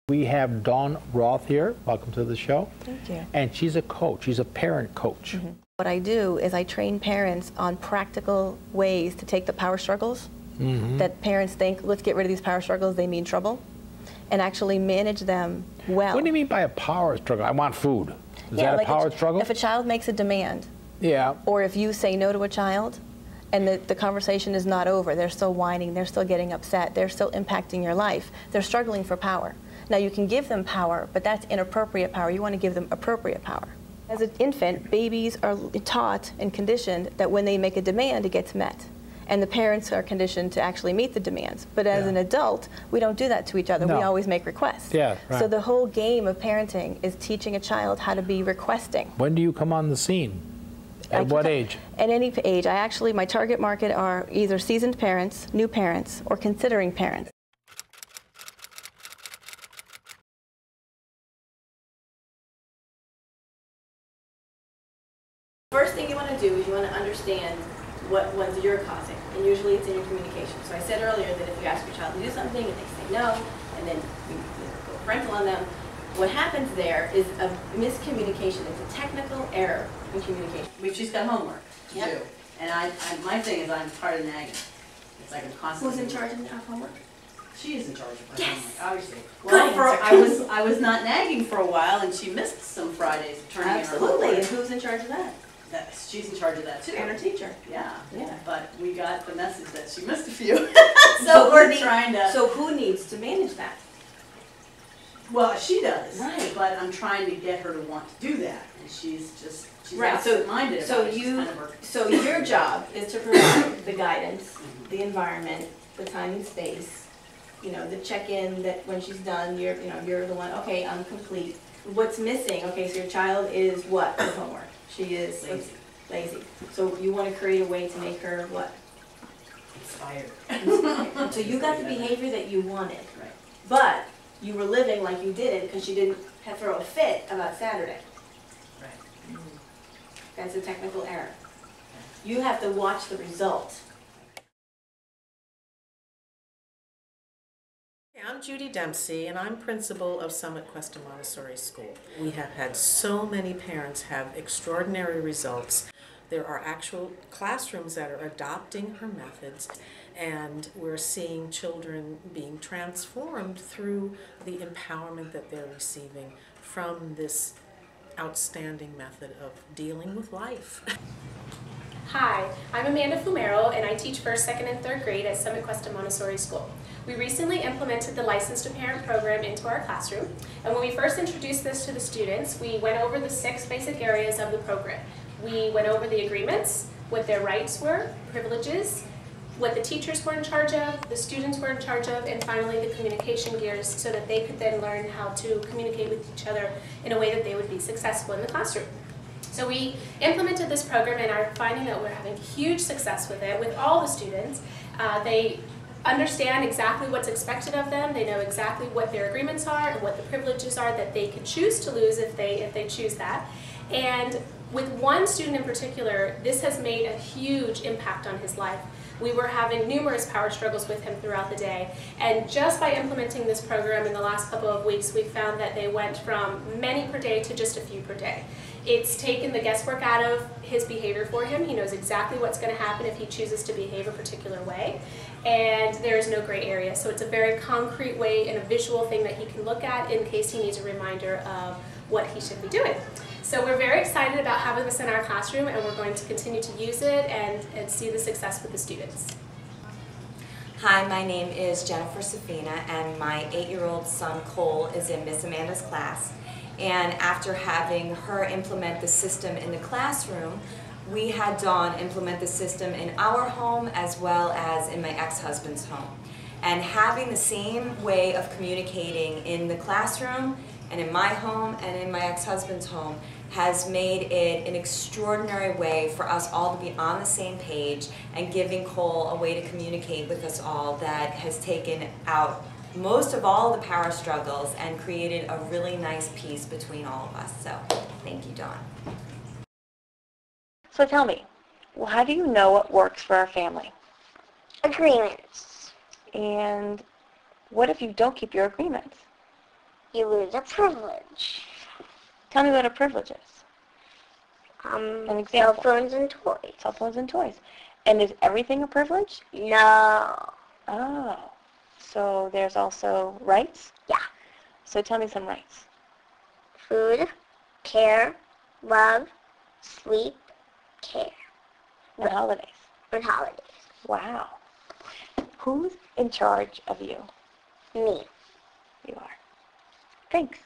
We have Dawn Roth here. Welcome to the show. Thank you. And she's a coach. She's a parent coach. Mm-hmm. What I do is I train parents on practical ways to take the power struggles that parents think, let's get rid of these power struggles, they mean trouble, and actually manage them well. What do you mean by a power struggle? I want food. Is that like a power struggle? If a child makes a demand, yeah. or if you say no to a child, and the conversation is not over, they're still whining, they're still getting upset, they're still impacting your life, they're struggling for power. Now you can give them power, but that's inappropriate power. You want to give them appropriate power. As an infant, babies are taught and conditioned that when they make a demand, it gets met. And the parents are conditioned to actually meet the demands. But as an adult, we don't do that to each other. No. We always make requests. Yeah, right. So the whole game of parenting is teaching a child how to be requesting. When do you come on the scene? At what age? At any age. My target market are either seasoned parents, new parents, or considering parents. First thing you want to do is you want to understand what ones you're causing, and usually it's in your communication. So I said earlier that if you ask your child to do something and they say no, and then you go parental on them, what happens there is a miscommunication. It's a technical error in communication. She's got homework to do, and my thing is I'm part of nagging. It's like I'm constantly. Who's in charge of homework? She is in charge of her Yes. homework, obviously. Good Well, I was not nagging for a while, and she missed some Fridays turning in her Absolutely. And homework. who's in charge of that? She's in charge of that too. And her teacher. Yeah. Yeah. But we got the message that she missed a few, so we're trying to. So who needs to manage that? Well, she does. Right. But I'm trying to get her to want to do that, and she's Right, absent-minded so about it. She's kind of her. So your job is to provide the guidance, the environment, the time and space, the check-in that when she's done, you're the one, okay, I'm complete. What's missing? Okay, so your child is what with homework? She is lazy. So you want to create a way to make her what? Inspired. So you got the behavior that you wanted, Right. but you were living like you did it because she didn't throw a fit about Saturday. Right. That's a technical error. You have to watch the result. I'm Judy Dempsey, and I'm principal of Summit Cuesta Montessori School. We have had so many parents have extraordinary results. There are actual classrooms that are adopting her methods, and we're seeing children being transformed through the empowerment that they're receiving from this outstanding method of dealing with life. Hi, I'm Amanda Fumero, and I teach 1st, 2nd, and 3rd grade at Summit Cuesta Montessori School. We recently implemented the Licensed to Parent program into our classroom, and when we first introduced this to the students, we went over the 6 basic areas of the program. We went over the agreements, what their rights were, privileges, what the teachers were in charge of, the students were in charge of, and finally the communication gears so that they could then learn how to communicate with each other in a way that they would be successful in the classroom. So we implemented this program and are finding that we're having huge success with it with all the students. They understand exactly what's expected of them. They know exactly what their agreements are and what the privileges are that they can choose to lose if they choose that. And with one student in particular, this has made a huge impact on his life. We were having numerous power struggles with him throughout the day, and just by implementing this program in the last couple of weeks, we found that they went from many per day to just a few per day. It's taken the guesswork out of his behavior for him. He knows exactly what's going to happen if he chooses to behave a particular way, and there is no gray area. So it's a very concrete way and a visual thing that he can look at in case he needs a reminder of what he should be doing. So we're very excited about having this in our classroom, and we're going to continue to use it and see the success with the students. Hi, my name is Jennifer Safina, and my 8-year-old son Cole is in Miss Amanda's class. And after having her implement the system in the classroom, we had Dawn implement the system in our home as well as in my ex-husband's home. And having the same way of communicating in the classroom and in my home and in my ex-husband's home has made it an extraordinary way for us all to be on the same page and giving Cole a way to communicate with us all that has taken out most of all the power struggles and created a really nice peace between all of us. So, thank you, Dawn. So tell me, well, how do you know what works for our family? Agreements. And what if you don't keep your agreements? you lose a privilege. Tell me what a privilege is. Cell example. phones and toys. Cell phones and toys. And is everything a privilege? No. Oh. So there's also rights? Yeah. So tell me some rights. Food, care, love, sleep, care, And holidays. and holidays. Wow. Who's in charge of you? Me. You are. Thanks.